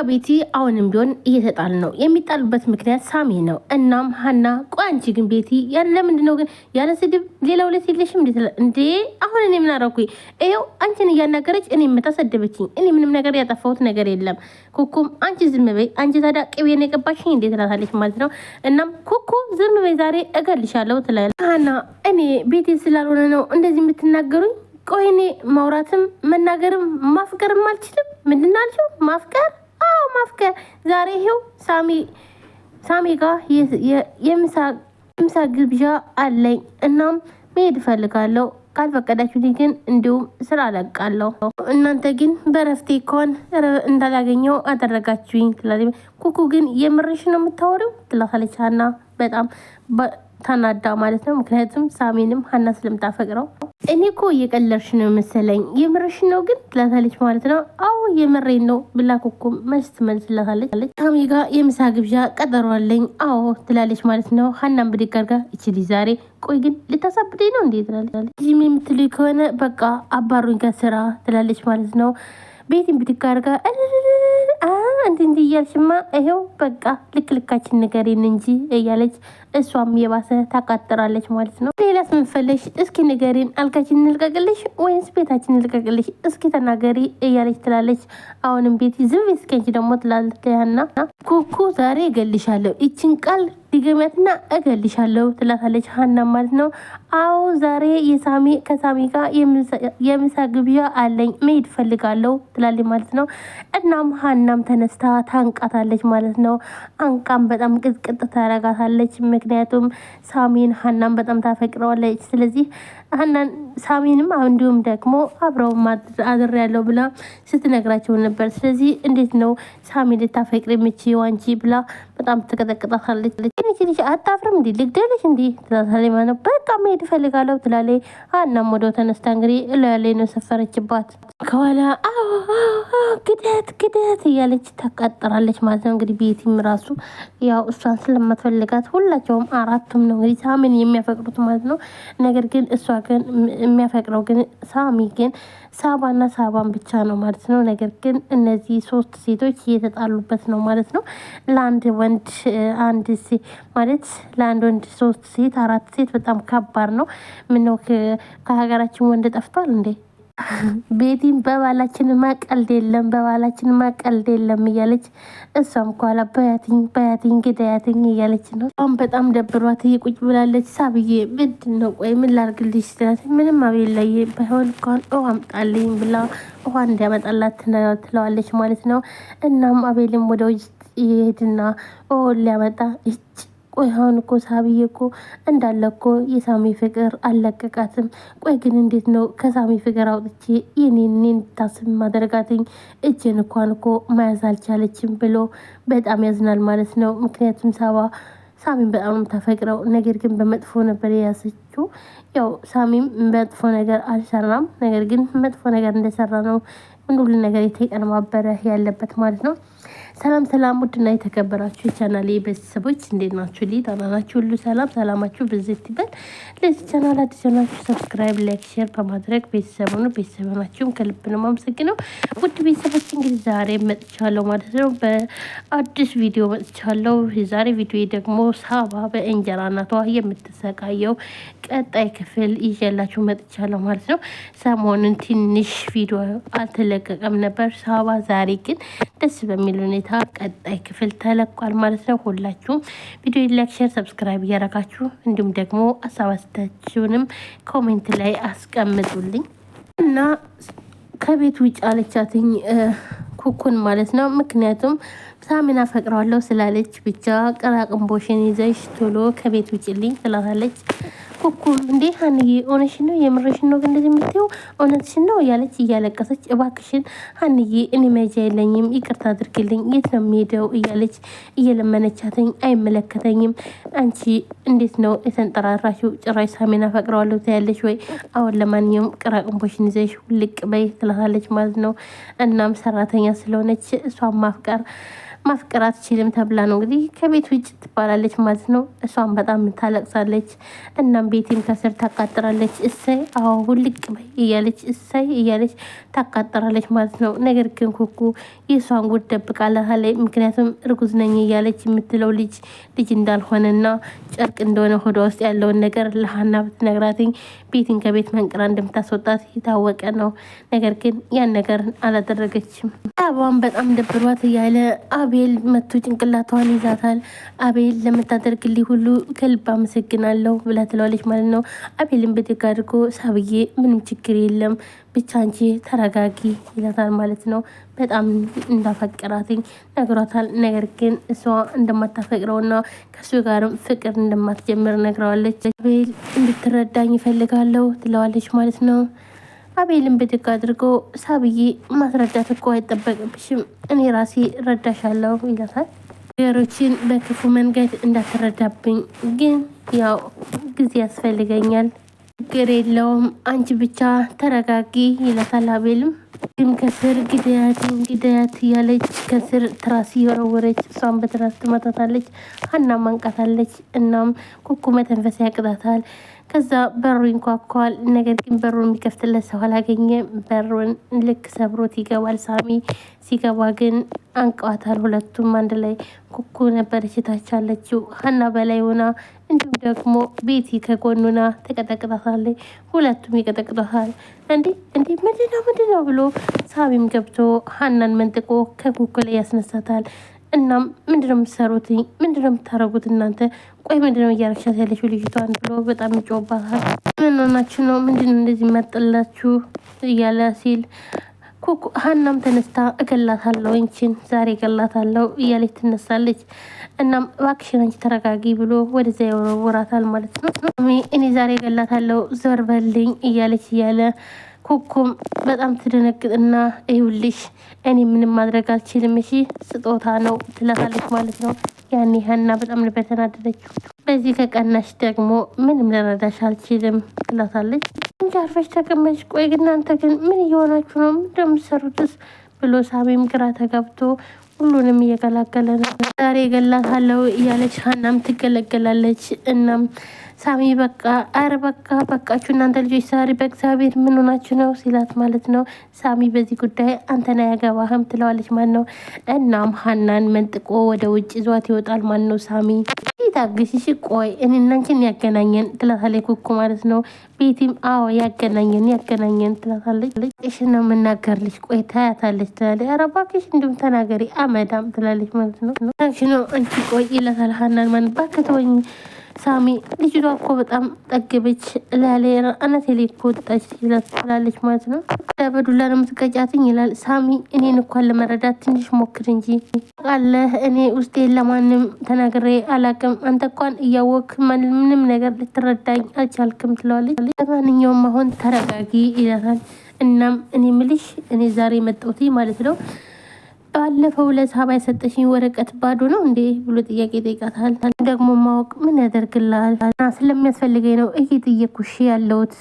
ቤቲ አሁንም ቢሆን እየተጣሉ ነው። የሚጣሉበት ምክንያት ሳሚ ነው። እናም ሀና ቆይ አንቺ ግን ቤቲ ለምንድን ነው ግን ያለ ስድብ ሌላ ሁለት የለሽም እንዴ? አሁን እኔ ምን አደረኩኝ? ይኸው አንቺን እያናገረች እኔ የምታሰደበችኝ። እኔ ምንም ነገር ያጠፋሁት ነገር የለም። ኩኩም አንቺ ዝም በይ፣ አንቺ ታዲያ ቅቤን የቀባሽኝ እንዴ ትላታለች ማለት ነው። እናም ኩኩ ዝም በይ ዛሬ እገልሻለሁ ትላለች ሀና። እኔ ቤቴ ስላልሆነ ነው እንደዚህ የምትናገሩኝ? ቆይ እኔ ማውራትም መናገርም ማፍቀርም አልችልም? ምንድን አልሽው? ማፍቀር? አዎ ማፍቀር። ዛሬ ይሄው ሳሚ ጋር የምሳ ግብዣ አለኝ። እናም መሄድ እፈልጋለሁ። ካልፈቀዳችሁልኝ ግን እንዲሁም ስራ አለቃለሁ። እናንተ ግን በረፍቴ ከሆን እንዳላገኘው አደረጋችሁኝ ትላለች። ኩኩ ግን የምርሽ ነው የምታወሪው ትላታለች ሀና በጣም ተናዳ ማለት ነው። ምክንያቱም ሳሚንም ሀና ስለምታፈቅረው እኔ እኮ እየቀለድሽ ነው መሰለኝ፣ የምርሽ ነው ግን ትላታለች ማለት ነው። አዎ የምሬን ነው ብላ ኩኩም መልስ ትመልስላታለች። ሳሚ ጋር የምሳ ግብዣ ቀጠሯለኝ አዎ ትላለች ማለት ነው። ሀናን ብድግ አድርጋ እችሊ ዛሬ ቆይ ግን ልታሳብደኝ ነው እንዴ ትላለች። ጂም የምትሉኝ ከሆነ በቃ አባሩኝ ከስራ ትላለች ማለት ነው። ቤትን ብድግ አድርጋ እንዲ እያልሽማ ይሄው በቃ ልክልካችን ንገሪን እንጂ እያለች እሷም የባሰ ታቃጥራለች ማለት ነው። ሌላስ ምን ፈለሽ? እስኪ ንገሪን፣ አልጋችን እንልቀቅልሽ ወይንስ ቤታችን እንልቀቅልሽ? እስኪ ተናገሪ እያለች ትላለች። አሁንም ቤቲ ዝም እስኪንች ደግሞ ትላለች ሀና። ኩኩ ዛሬ እገልሻለሁ፣ ይችን ቃል ዲገመትና እገልሻለሁ ትላታለች ሀና ማለት ነው። አዎ ዛሬ ከሳሚ ጋር የምሳ ግብዣ አለኝ መሄድ ፈልጋለሁ ትላለች ማለት ነው። እናም ሀናም ተነስታ ታንቃታለች ማለት ነው። አንቃም በጣም ቅጥቅጥ ታረጋታለች። ምክንያቱም ሳሚን ሀናም በጣም ታፈቅረዋለች። ስለዚህ ሀናን ሳሚንም እንዲሁም ደግሞ አብረው አድር ያለው ብላ ስትነግራቸው ነበር። ስለዚህ እንዴት ነው ሳሚ ልታፈቅር የምችይው አንቺ ብላ በጣም ትቀጠቅጣታለች። ትንሽ አታፍርም እንዲ ልግደልሽ እንዲ ትላታለች ማለት ነው። በቃ መሄድ እፈልጋለሁ ትላለች። ሀናም ወደ ተነስታ እንግዲህ እላያለች ነው ሰፈረችባት። ከኋላ ግደት እያለች ታቃጥራለች ማለት ነው። እንግዲህ ቤቲም ራሱ ያው እሷን ስለማትፈልጋት ሁላቸውም አራቱም ነው እንግዲህ ሳሚን የሚያፈቅሩት ማለት ነው። ነገር ግን እሷ ግን የሚያፈቅረው ግን ሳሚ ግን ሳባን ብቻ ነው ማለት ነው። ነገር ግን እነዚህ ሶስት ሴቶች እየተጣሉበት ነው ማለት ነው። ለአንድ ወንድ ማለት ለአንድ ወንድ ሶስት ሴት አራት ሴት በጣም ከባድ ነው። ምነው ከሀገራችን ወንድ ጠፍቷል እንዴ? ቤቲም በባላችንማ ቀልድ የለም እያለች እሷም ኳላ በያትኝ ግዳያትኝ እያለች ነው። አሁን በጣም ደብሯት ቁጭ ብላለች። ሳብዬ ምንድን ነው ቆይ ምን ላርግልሽ ስትላት ምንም አቤል ላይ ባይሆን እንኳን ውሃ አምጣልኝ ብላ ውሃ እንዲያመጣላት ትለዋለች ማለት ነው። እናም አቤልም ወደ ውጭ ይሄድና ሊያመጣ ቆይ አሁን እኮ ሳብዬ እኮ እንዳለ እኮ የሳሚ ፍቅር አልለቀቃትም። ቆይ ግን እንዴት ነው ከሳሚ ፍቅር አውጥቼ የኔን እንድታስብ ማደረጋትኝ? እጄን እንኳን እኮ መያዝ አልቻለችም ብሎ በጣም ያዝናል ማለት ነው። ምክንያቱም ሳሚን በጣም የምታፈቅረው ነገር ግን በመጥፎ ነበር የያዘችው። ያው ሳሚም መጥፎ ነገር አልሰራም፣ ነገር ግን መጥፎ ነገር እንደሰራ ነው ሁሉ ነገር የተቀነባበረ ያለበት ማለት ነው። ሰላም ውድና የተከበራችሁ የቻናሌ ቤተሰቦች እንዴት ናችሁ? ደህና ናችሁ? ሁሉ ሰላማችሁ ብዝት ይበል። ለዚህ ቻናል አዲስ ናችሁ ሰብስክራይብ፣ ላይክ፣ ሼር በማድረግ ቤተሰባችሁም ከልብ ነው የማመሰግነው። ውድ ቤተሰቦች እንግዲህ ዛሬ መጥቻለሁ ማለት ነው። በአዲስ ቪዲዮ መጥቻለሁ። የዛሬ ቪዲዮ ደግሞ ሳባ በእንጀራ እናቷ የምትሰቃየው ቀጣይ ክፍል ይዤላችሁ መጥቻለሁ ማለት ነው። ሰሞኑን ትንሽ ቪዲዮ አልተለቀቀም ነበር ሳባ። ዛሬ ግን ደስ በሚል ሁኔታ ቀጣይ ክፍል ተለቋል ማለት ነው። ሁላችሁም ቪዲዮ ላይክ፣ ሼር፣ ሰብስክራይብ እያደረጋችሁ እንዲሁም ደግሞ አሳባስታችሁንም ኮሜንት ላይ አስቀምጡልኝ እና ከቤት ውጭ አለቻትኝ ኩኩን ማለት ነው። ምክንያቱም ሳሚን አፈቅረዋለሁ ስላለች ብቻ ቅራቅንቦሽን ይዘሽ ቶሎ ከቤት ውጭልኝ ትላታለች። ኩኩም እንዴ ሀንዬ እውነትሽን ነው የምርሽን ነው እንደዚህ የምትይው እውነትሽን ነው እያለች እያለቀሰች እባክሽን ሀንዬ እኔ መጃ የለኝም ይቅርታ አድርግልኝ የት ነው የሚሄደው እያለች እየለመነቻትኝ አይመለከተኝም አንቺ እንዴት ነው የተንጠራራሽው ጭራሽ ሳሚን አፈቅረዋለሁ ታያለች ወይ አሁን ለማንኛውም ቅራቅንቦሽን ይዘሽ ውልቅ በይ ትላታለች ማለት ነው። እናም ሰራተኛ ስለሆነች እሷን ማፍቀር ማፍቀር አትችልም ተብላ ነው እንግዲህ ከቤት ውጭ ትባላለች ማለት ነው። እሷን በጣም ታለቅሳለች። እናም ቤቲም ከስር ታቃጥራለች። እሰይ አዎ ውልቅ በይ እያለች እሰይ እያለች ታቃጥራለች ማለት ነው። ነገር ግን ኩኩ የእሷን ጉድ ደብቃላታለች። ምክንያቱም እርጉዝ ነኝ እያለች የምትለው ልጅ እንዳልሆነና ጨርቅ እንደሆነ ሆዷ ውስጥ ያለውን ነገር ለሀና ብትነግራትኝ ቤቲን ከቤት መንቅራ እንደምታስወጣት የታወቀ ነው። ነገር ግን ያን ነገር አላደረገችም። አበባን በጣም ደብሯት እያለ አቤል መቶ ጭንቅላቷን ይዛታል። አቤል ለምታደርግልኝ ሁሉ ከልብ አመሰግናለሁ ብላ ትለዋለች ማለት ነው። አቤልን ብድግ አድርጎ ሳብዬ ምንም ችግር የለም ብቻ አንቺ ተረጋጊ ይላታል ማለት ነው። በጣም እንዳፈቀራትኝ ነግሯታል። ነገር ግን እሷ እንደማታፈቅረውና ከሱ ጋርም ፍቅር እንደማትጀምር ነግረዋለች። አቤል እንድትረዳኝ ይፈልጋለሁ ትለዋለች ማለት ነው። አቤልን ብድግ አድርጎ ሳብዬ ማስረዳት እኮ አይጠበቅብሽም እኔ ራሴ ረዳሻለሁ ይላታል። ነገሮችን በክፉ መንገድ እንዳትረዳብኝ ግን ያው ጊዜ ያስፈልገኛል። ችግር የለውም አንቺ ብቻ ተረጋጊ ይላታል። አቤልም ግን ከስር ግዳያት እያለች ከስር ትራስ እየወረወረች እሷን በትራስ ትመታታለች። ሀና ማንቃታለች። እናም ኩኩ መተንፈስ ያቅጣታል። ከዛ በሩ ይንኳኳል። ነገር ግን በሩን የሚከፍትለት ሰው አላገኘ። በሩን ልክ ሰብሮት ይገባል ሳሚ። ሲገባ ግን አንቀዋታል ሁለቱም አንድ ላይ። ኩኩ ነበረች ታች አለችው፣ ሀና በላይ ሆና እንዲሁም ደግሞ ቤቲ ከጎኑና ተቀጠቅጣታለች። ሁለቱም ይቀጠቅጣታል። እንዴ ምንድነው ብሎ ሳሚም ገብቶ ሀናን መንጥቆ ከኩኩ ላይ ያስነሳታል። እናም ምንድነው የምትሰሩት? ምንድነው የምታረጉት እናንተ? ቆይ ምንድነው እያረግሻት ያለችው ልጅቷን ብሎ በጣም ይጮባታል። ምን ሆናችሁ ነው? ምንድነው እንደዚህ መጥላችሁ እያለ ሲል ኩኩ ሀናም ተነስታ እገላታለሁ እንቺን ዛሬ እገላታለሁ እያለች ትነሳለች። እናም እባክሽን አንቺ ተረጋጊ ብሎ ወደዛ ይወረውራታል ማለት ነው። እኔ ዛሬ እገላታለሁ ዞር በልኝ እያለች እያለ ኩኩም በጣም ትደነግጥና ይኸውልሽ እኔ ምንም ማድረግ አልችልም እሺ ስጦታ ነው ትላታለች ማለት ነው። ያኔ ሀና በጣም ነበር የተናደደችው። በዚህ ከቀናሽ ደግሞ ምንም ልረዳሽ አልችልም ትላታለች። እንጂ አርፈሽ ተቀመጭ። ቆይ እናንተ ግን ምን እየሆናችሁ ነው? ምንድነው የምትሰሩትስ? ብሎ ሳሚም ግራ ተጋብቶ ሁሉንም እየገላገለ ነው። ዛሬ እገላታለሁ እያለች ሀናም ትገለገላለች። እናም ሳሚ በቃ አረ በቃችሁ እናንተ ልጆች ዛሬ በእግዚአብሔር ምን ሆናችሁ ነው ሲላት ማለት ነው። ሳሚ በዚህ ጉዳይ አንተን አያገባህም ትለዋለች ማለት ነው። እናም ሀናን መንጥቆ ወደ ውጭ ይዟት ይወጣል ማለት ነው። ሳሚ ታግሽሽ ቆይ እኔና አንቺን ያገናኘን ትላታለች ኩኩ ማለት ነው። ቤቲም አዎ ያገናኘን ትላታለች። እሺ ነው የምናገርልሽ ቆይ ታያታለች ትላለች። ኧረ እባክሽ እንዲሁም ተናገሪ አመዳም ትላለች ማለት ነው። ታንሽ ነው አንቺ ቆይ ይላታል ሀናን ማለት እባክህ ተወኝ ሳሚ ልጅቷ እኮ በጣም ጠገበች ላለ አናቴ ላይ እኮ ወጣች ትላለች ማለት ነው። በዱላ ነው የምትቀጫትኝ ይላል ሳሚ። እኔን እንኳን ለመረዳት ትንሽ ሞክር እንጂ አለህ እኔ ውስጤ ለማንም ተናግሬ አላቅም። አንተ እንኳን እያወክ ምንም ነገር ልትረዳኝ አልቻልክም ትለዋለች። ለማንኛውም አሁን ተረጋጊ ይላታል። እናም እኔ ምልሽ እኔ ዛሬ መጣሁት ማለት ነው ባለፈው ለሳባ የሰጠሽኝ ወረቀት ባዶ ነው እንዴ ብሎ ጥያቄ ይጠይቃታል። ደግሞ ማወቅ ምን ያደርግልሃል? ስለሚያስፈልገኝ ነው እየጠየኩሽ ያለሁት